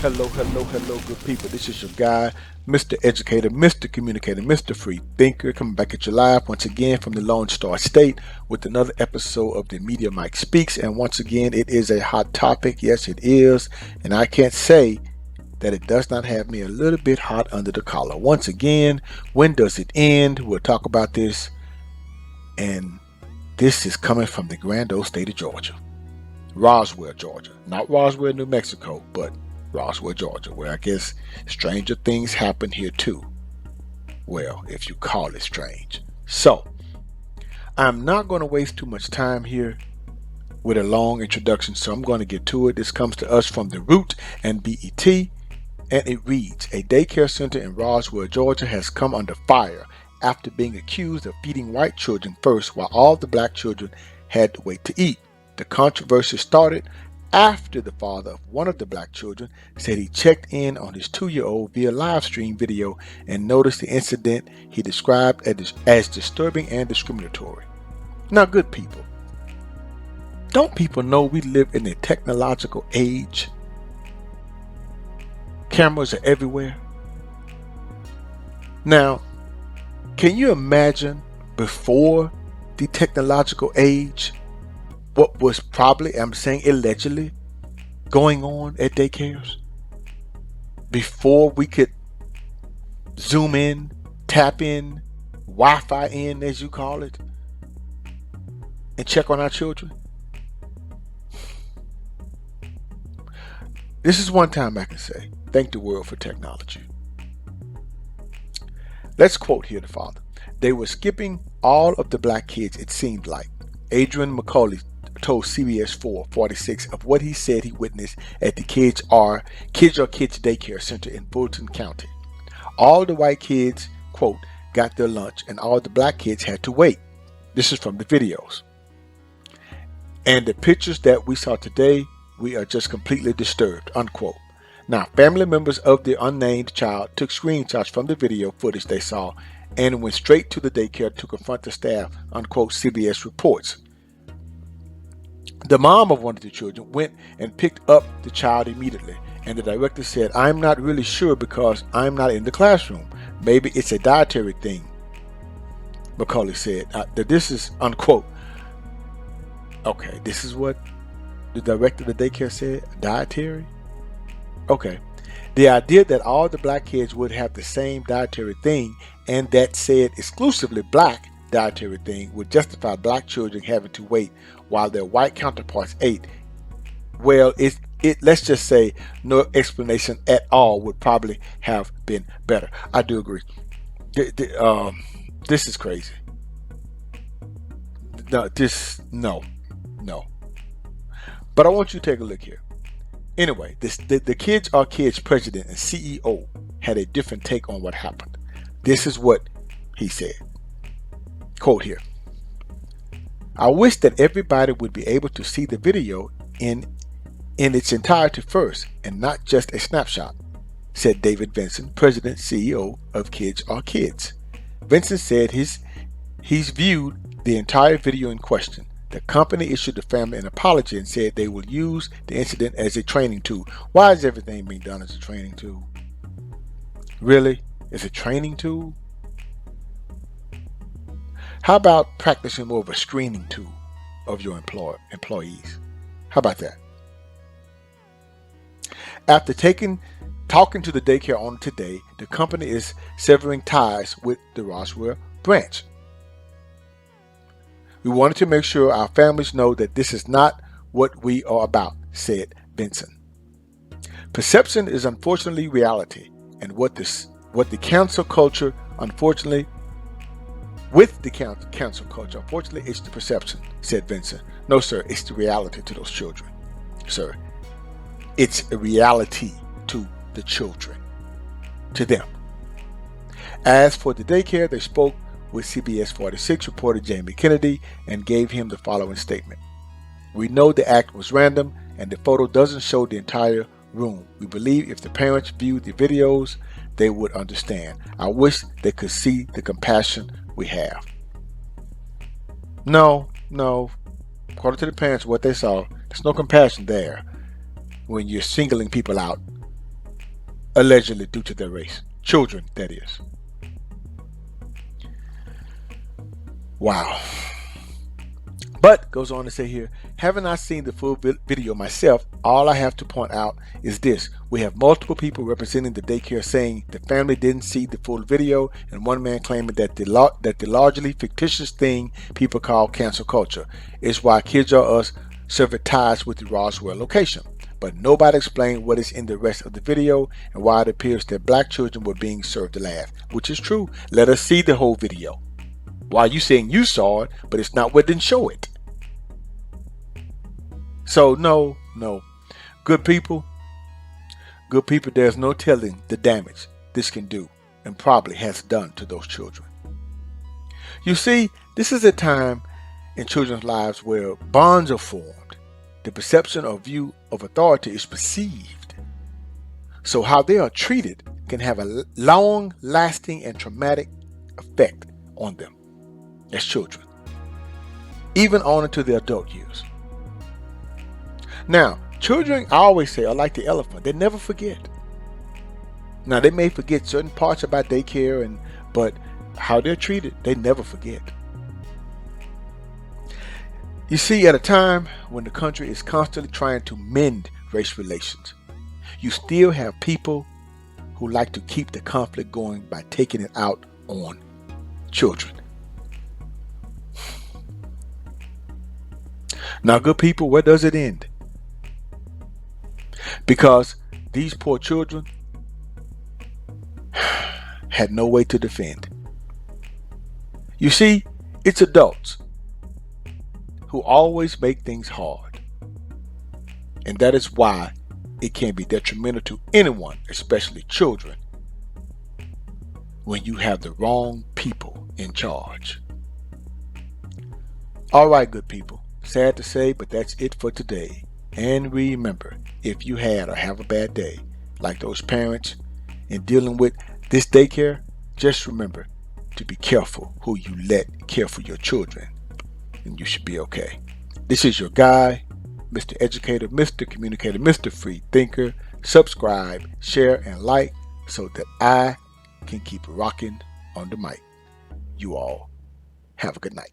Hello, good people. This is your guy, Mr. Educator, Mr. Communicator, Mr. Free Thinker, coming back at you live once again from the Lone Star State with another episode of the Media Mike Speaks. And once again, it is a hot topic. Yes, it is. And I can't say that it does not have me a little bit hot under the collar. Once again, when does it end? We'll talk about this. And this is coming from the grand old state of Georgia. Roswell, Georgia. Not Roswell, New Mexico, but Roswell, Georgia, where I guess stranger things happen here too. Well, if you call it strange. So, I'm not going to waste too much time here with a long introduction, so I'm going to get to it. This comes to us from The Root and BET, and it reads, a daycare center in Roswell, Georgia has come under fire after being accused of feeding white children first while all the black children had to wait to eat. The controversy started after the father of one of the black children said he checked in on his 2-year-old via live stream video and noticed the incident he described as disturbing and discriminatory. Now, good people, don't people know we live in a technological age? Cameras are everywhere. Now, can you imagine before the technological age what was probably, I'm saying allegedly, going on at daycares? Before we could zoom in, tap in, Wi-Fi in, as you call it, and check on our children? This is one time I can say, thank the world for technology. Let's quote here the father. They were skipping all of the black kids, it seemed like. Adrian McCauley told CBS 446 of what he said he witnessed at the Kids Are Kids Daycare Center in Fulton County. All the white kids, quote, got their lunch and all the black kids had to wait. This is from the videos. And the pictures that we saw today, we are just completely disturbed, unquote. Now, family members of the unnamed child took screenshots from the video footage they saw and went straight to the daycare to confront the staff, unquote, CBS reports. The mom of one of the children went and picked up the child immediately, and the director said, I'm not really sure because I'm not in the classroom. Maybe it's a dietary thing, Macaulay said. This is, unquote. Okay, this is what the director of the daycare said? Dietary? Okay. The idea that all the black kids would have the same dietary thing and that said exclusively black dietary thing would justify black children having to wait while their white counterparts ate. Well, let's just say no explanation at all would probably have been better. I do agree. This is crazy. No. But I want you to take a look here. Anyway, the Kids Are Kids president and CEO had a different take on what happened. This is what he said. Quote here. I wish that everybody would be able to see the video in its entirety first and not just a snapshot, said David Vincent, president CEO of Kids Are Kids. Vincent said he's viewed the entire video in question. The company issued the family an apology and said they will use the incident as a training tool. Why is everything being done as a training tool? Really? It's a training tool? How about practicing more of a screening tool of your employees? How about that? After talking to the daycare owner today, the company is severing ties with the Roswell branch. We wanted to make sure our families know that this is not what we are about, said Benson. Perception is unfortunately reality, and with the cancel culture, unfortunately, it's the perception, said Vincent. No, sir, it's the reality to those children. Sir, it's a reality to the children, to them. As for the daycare, they spoke with CBS 46 reporter Jamie Kennedy and gave him the following statement. We know the act was random and the photo doesn't show the entire room. We believe if the parents viewed the videos, they would understand. I wish they could see the compassion we have. No. According to the parents, what they saw, there's no compassion there when you're singling people out allegedly due to their race. Children, that is. Wow. But goes on to say here, having not seen the full video myself, all I have to point out is this. We have multiple people representing the daycare saying the family didn't see the full video, and one man claiming that the largely fictitious thing people call cancel culture is why Kids Are Us severed ties with the Roswell location. But nobody explained what is in the rest of the video and why it appears that black children were being served a laugh, which is true. Let us see the whole video. Why you saying you saw it, but it's not what didn't show it. So no. Good people, there's no telling the damage this can do and probably has done to those children. You see, this is a time in children's lives where bonds are formed. The perception or view of authority is perceived. So how they are treated can have a long-lasting and traumatic effect on them as children, even on into their adult years. Now, children, I always say, are like the elephant. They never forget. Now, they may forget certain parts about daycare, but how they're treated, they never forget. You see, at a time when the country is constantly trying to mend race relations, you still have people who like to keep the conflict going by taking it out on children. Now, good people, where does it end? Because these poor children had no way to defend. You see, it's adults who always make things hard. And that is why it can be detrimental to anyone, especially children, when you have the wrong people in charge. All right, good people. Sad to say, but that's it for today. And remember, if you had or have a bad day, like those parents, in dealing with this daycare, just remember to be careful who you let care for your children, and you should be okay. This is your guy, Mr. Educator, Mr. Communicator, Mr. Free Thinker. Subscribe, share, and like so that I can keep rocking on the mic. You all have a good night.